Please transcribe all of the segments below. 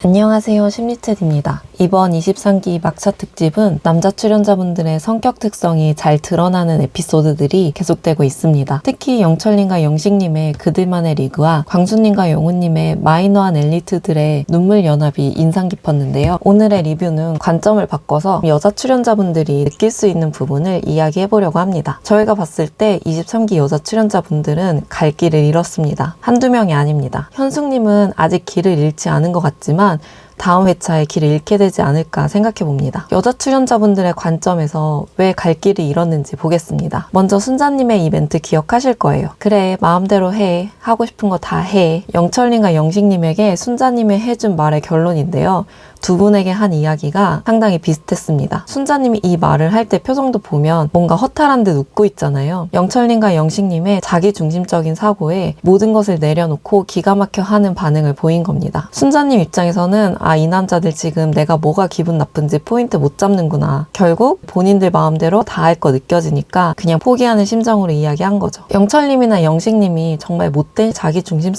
안녕하세요, 심리챗입니다. 이번 23기 막차 특집은 남자 출연자분들의 성격 특성이 잘 드러나는 에피소드들이 계속되고 있습니다. 특히 영철님과 영식님의 그들만의 리그와 광수님과 영훈님의 마이너한 엘리트들의 눈물 연합이 인상 깊었는데요. 오늘의 리뷰는 관점을 바꿔서 여자 출연자분들이 느낄 수 있는 부분을 이야기해보려고 합니다. 저희가 봤을 때 23기 여자 출연자분들은 갈 길을 잃었습니다. 한두 명이 아닙니다. 현숙님은 아직 길을 잃지 않은 것 같지만 다음 회차에 길을 잃게 되지 않을까 생각해봅니다. 여자 출연자분들의 관점에서 왜 갈 길을 잃었는지 보겠습니다. 먼저 순자님의 이벤트 기억하실 거예요. 그래, 마음대로 해. 하고 싶은 거 다 해. 영철님과 영식님에게 순자님이 해준 말의 결론인데요. 두 분에게 한 이야기가 상당히 비슷했습니다. 순자님이 이 말을 할 때 표정도 보면 뭔가 허탈한 듯 웃고 있잖아요. 영철님과 영식님의 자기중심적인 사고에 모든 것을 내려놓고 기가 막혀 하는 반응을 보인 겁니다. 순자님 입장에서는 이 남자들 지금 내가 뭐가 기분 나쁜지 포인트 못 잡는구나. 결국 본인들 마음대로 다 할 거 느껴지니까 그냥 포기하는 심정으로 이야기한 거죠. 영철님이나 영식님이 정말 못된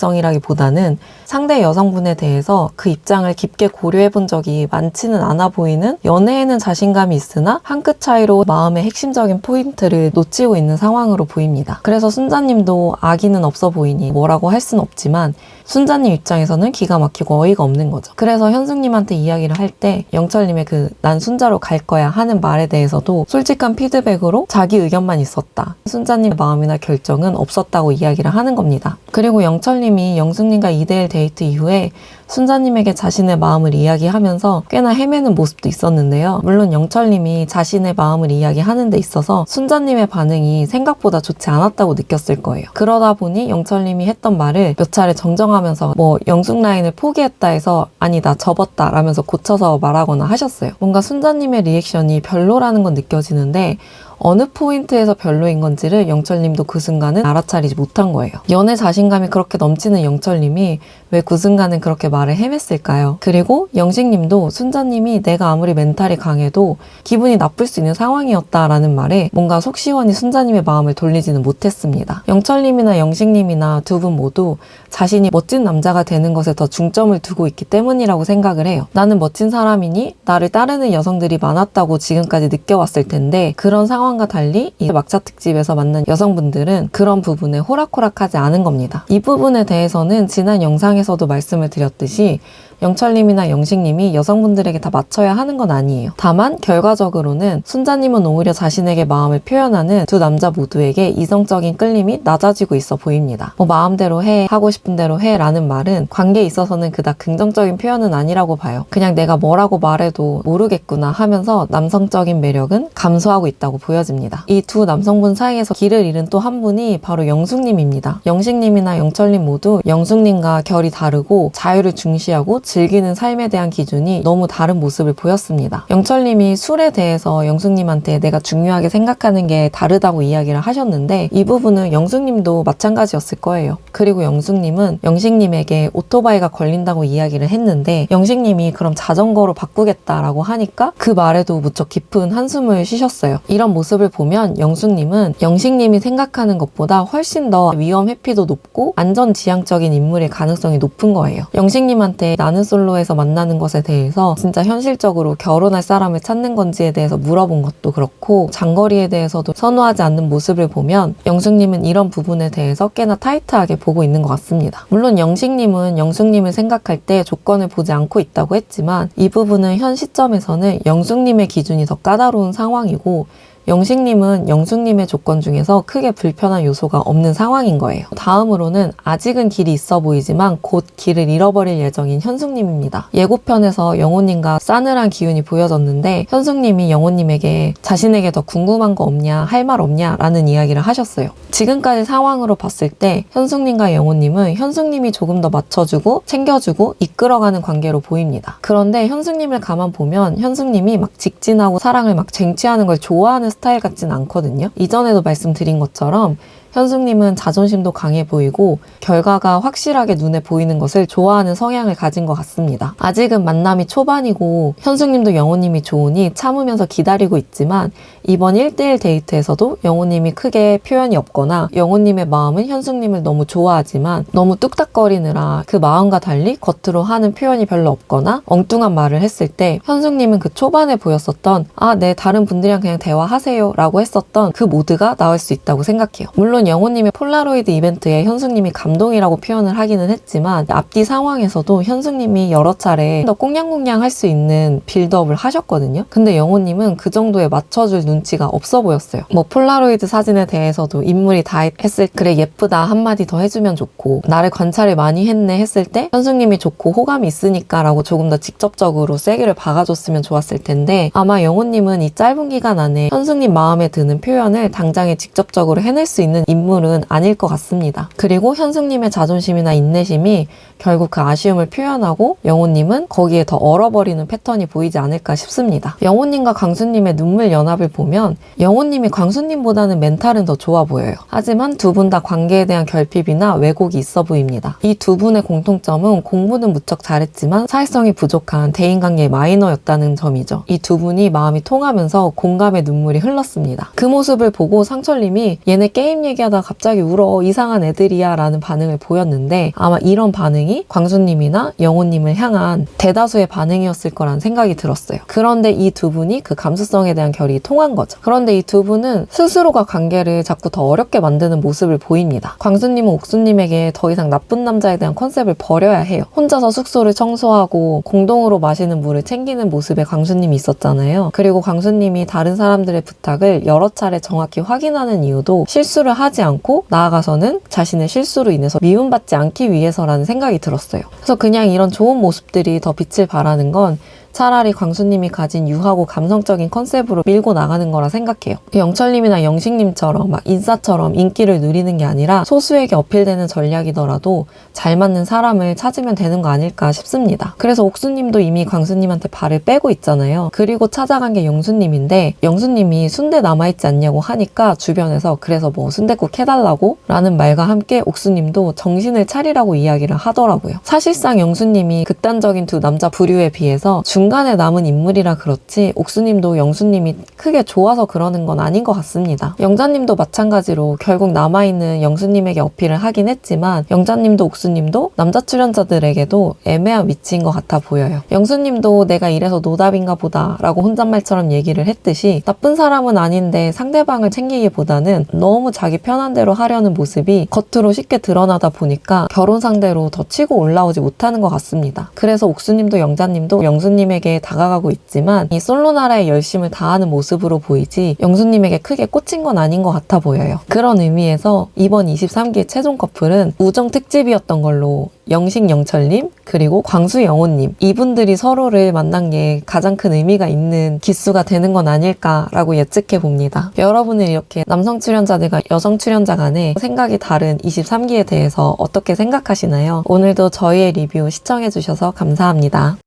자기중심성이라기보다는 상대 여성분에 대해서 그 입장을 깊게 고려해본 적이 많지는 않아 보이는, 연애에는 자신감이 있으나 한 끗 차이로 마음의 핵심적인 포인트를 놓치고 있는 상황으로 보입니다. 그래서 순자님도 악의는 없어 보이니 뭐라고 할 순 없지만 순자님 입장에서는 기가 막히고 어이가 없는 거죠. 그래서 현숙님한테 이야기를 할 때 영철님의 난 순자로 갈 거야 하는 말에 대해서도 솔직한 피드백으로 자기 의견만 있었다. 순자님의 마음이나 결정은 없었다고 이야기를 하는 겁니다. 그리고 영철님이 영숙님과 2대1 데이트 이후에 순자님에게 자신의 마음을 이야기하면서 꽤나 헤매는 모습도 있었는데요. 물론 영철님이 자신의 마음을 이야기하는 데 있어서 순자님의 반응이 생각보다 좋지 않았다고 느꼈을 거예요. 그러다 보니 영철님이 했던 말을 몇 차례 정정하면서 영숙 라인을 포기했다 해서 아니 나 접었다 라면서 고쳐서 말하거나 하셨어요. 뭔가 순자님의 리액션이 별로라는 건 느껴지는데 어느 포인트에서 별로인 건지를 영철님도 그 순간은 알아차리지 못한 거예요. 연애 자신감이 그렇게 넘치는 영철님이 왜 그 순간은 그렇게 말을 헤맸을까요? 그리고 영식님도 순자님이 내가 아무리 멘탈이 강해도 기분이 나쁠 수 있는 상황이었다라는 말에 뭔가 속 시원히 순자님의 마음을 돌리지는 못했습니다. 영철님이나 영식님이나 두 분 모두 자신이 멋진 남자가 되는 것에 더 중점을 두고 있기 때문이라고 생각을 해요. 나는 멋진 사람이니 나를 따르는 여성들이 많았다고 지금까지 느껴왔을 텐데 그런 상황과 달리 이 막차 특집에서 만난 여성분들은 그런 부분에 호락호락하지 않은 겁니다. 이 부분에 대해서는 지난 영상에서도 말씀을 드렸듯이 영철님이나 영식님이 여성분들에게 다 맞춰야 하는 건 아니에요. 다만 결과적으로는 순자님은 오히려 자신에게 마음을 표현하는 두 남자 모두에게 이성적인 끌림이 낮아지고 있어 보입니다. 마음대로 해, 하고 싶은 대로 해 라는 말은 관계에 있어서는 그닥 긍정적인 표현은 아니라고 봐요. 그냥 내가 뭐라고 말해도 모르겠구나 하면서 남성적인 매력은 감소하고 있다고 보여집니다. 이 두 남성분 사이에서 길을 잃은 또 한 분이 바로 영숙님입니다. 영식님이나 영철님 모두 영숙님과 결이 다르고 자유를 중시하고 즐기는 삶에 대한 기준이 너무 다른 모습을 보였습니다. 영철님이 술에 대해서 영숙님한테 내가 중요하게 생각하는 게 다르다고 이야기를 하셨는데 이 부분은 영숙님도 마찬가지였을 거예요. 그리고 영숙님은 영식님에게 오토바이가 걸린다고 이야기를 했는데 영식님이 그럼 자전거로 바꾸겠다라고 하니까 그 말에도 무척 깊은 한숨을 쉬셨어요. 이런 모습을 보면 영숙님은 영식님이 생각하는 것보다 훨씬 더 위험 회피도 높고 안전지향적인 인물일 가능성이 높은 거예요. 영식님한테 나는 솔로에서 만나는 것에 대해서 진짜 현실적으로 결혼할 사람을 찾는 건지에 대해서 물어본 것도 그렇고 장거리에 대해서도 선호하지 않는 모습을 보면 영숙님은 이런 부분에 대해서 꽤나 타이트하게 보고 있는 것 같습니다. 물론 영식님은 영숙님을 생각할 때 조건을 보지 않고 있다고 했지만 이 부분은 현 시점에서는 영숙님의 기준이 더 까다로운 상황이고 영식님은 영숙님의 조건 중에서 크게 불편한 요소가 없는 상황인 거예요. 다음으로는 아직은 길이 있어 보이지만 곧 길을 잃어버릴 예정인 현숙님입니다. 예고편에서 영호님과 싸늘한 기운이 보여졌는데 현숙님이 영호님에게 자신에게 더 궁금한 거 없냐, 할 말 없냐 라는 이야기를 하셨어요. 지금까지 상황으로 봤을 때 현숙님과 영호님은 현숙님이 조금 더 맞춰주고 챙겨주고 이끌어가는 관계로 보입니다. 그런데 현숙님을 가만 보면 현숙님이 막 직진하고 사랑을 막 쟁취하는 걸 좋아하는 스타일 같진 않거든요. 이전에도 말씀드린 것처럼 현숙님은 자존심도 강해 보이고 결과가 확실하게 눈에 보이는 것을 좋아하는 성향을 가진 것 같습니다. 아직은 만남이 초반이고 현숙님도 영호님이 좋으니 참으면서 기다리고 있지만 이번 1대1 데이트에서도 영호님이 크게 표현이 없거나 영호님의 마음은 현숙님을 너무 좋아하지만 너무 뚝딱거리느라 그 마음과 달리 겉으로 하는 표현이 별로 없거나 엉뚱한 말을 했을 때 현숙님은 그 초반에 보였었던 네, 다른 분들이랑 그냥 대화하세요 라고 했었던 그 모드가 나올 수 있다고 생각해요. 물론 영호님의 폴라로이드 이벤트에 현숙님이 감동이라고 표현을 하기는 했지만 앞뒤 상황에서도 현숙님이 여러 차례 더 꽁냥꽁냥 할 수 있는 빌드업을 하셨거든요. 근데 영호님은 그 정도에 맞춰줄 눈치가 없어 보였어요. 뭐 폴라로이드 사진에 대해서도 인물이 다 했을 그래 예쁘다 한마디 더 해주면 좋고 나를 관찰을 많이 했네 했을 때 현숙님이 좋고 호감이 있으니까 라고 조금 더 직접적으로 세기를 박아줬으면 좋았을 텐데 아마 영호님은 이 짧은 기간 안에 현숙님 마음에 드는 표현을 당장에 직접적으로 해낼 수 있는 인물은 아닐 것 같습니다. 그리고 현숙님의 자존심이나 인내심이 결국 그 아쉬움을 표현하고 영호님은 거기에 더 얼어버리는 패턴이 보이지 않을까 싶습니다. 영호님과 광수님의 눈물 연합을 보면 영호님이 광수님보다는 멘탈은 더 좋아 보여요. 하지만 두 분 다 관계에 대한 결핍이나 왜곡이 있어 보입니다. 이 두 분의 공통점은 공부는 무척 잘했지만 사회성이 부족한 대인관계 마이너였다는 점이죠. 이 두 분이 마음이 통하면서 공감의 눈물이 흘렀습니다. 그 모습을 보고 상철님이 얘네 게임 얘기하다 갑자기 울어 이상한 애들이야 라는 반응을 보였는데 아마 이런 반응이 광수님이나 영호님을 향한 대다수의 반응이었을 거란 생각이 들었어요. 그런데 이 두 분이 그 감수성에 대한 결이 통한 거죠. 그런데 이 두 분은 스스로가 관계를 자꾸 더 어렵게 만드는 모습을 보입니다. 광수님은 옥수님에게 더 이상 나쁜 남자에 대한 컨셉을 버려야 해요. 혼자서 숙소를 청소하고 공동으로 마시는 물을 챙기는 모습에 광수님이 있었잖아요. 그리고 광수님이 다른 사람들의 부탁을 여러 차례 정확히 확인하는 이유도 실수를 하지 않고 나아가서는 자신의 실수로 인해서 미움받지 않기 위해서라는 생각이 들었어요. 그래서 그냥 이런 좋은 모습들이 더 빛을 발하는 건 차라리 광수님이 가진 유하고 감성적인 컨셉으로 밀고 나가는 거라 생각해요. 영철님이나 영식님처럼 막 인싸처럼 인기를 누리는 게 아니라 소수에게 어필되는 전략이더라도 잘 맞는 사람을 찾으면 되는 거 아닐까 싶습니다. 그래서 옥수님도 이미 광수님한테 발을 빼고 있잖아요. 그리고 찾아간 게 영수님인데 영수님이 순대 남아있지 않냐고 하니까 주변에서 그래서 뭐 순댓국 해달라고? 라는 말과 함께 옥수님도 정신을 차리라고 이야기를 하더라고요. 사실상 영수님이 극단적인 두 남자 부류에 비해서 중간에 남은 인물이라 그렇지 옥수님도 영수님이 크게 좋아서 그러는 건 아닌 것 같습니다. 영자님도 마찬가지로 결국 남아있는 영수님에게 어필을 하긴 했지만 영자님도 옥수님도 남자 출연자들에게도 애매한 위치인 것 같아 보여요. 영수님도 내가 이래서 노답인가 보다 라고 혼잣말처럼 얘기를 했듯이 나쁜 사람은 아닌데 상대방을 챙기기보다는 너무 자기 편한 대로 하려는 모습이 겉으로 쉽게 드러나다 보니까 결혼 상대로 더 치고 올라오지 못하는 것 같습니다. 그래서 옥수님도 영자님도 영수님 에게 다가가고 있지만 이 솔로 나라의 열심을 다하는 모습으로 보이지 영수님에게 크게 꽂힌 건 아닌 것 같아 보여요. 그런 의미에서 이번 23기의 최종 커플은 우정 특집이었던 걸로 영식 영철님 그리고 광수 영호님 이분들이 서로를 만난 게 가장 큰 의미가 있는 기수가 되는 건 아닐까라고 예측해 봅니다. 여러분은 이렇게 남성 출연자들과 여성 출연자 간에 생각이 다른 23기에 대해서 어떻게 생각하시나요? 오늘도 저희의 리뷰 시청해 주셔서 감사합니다.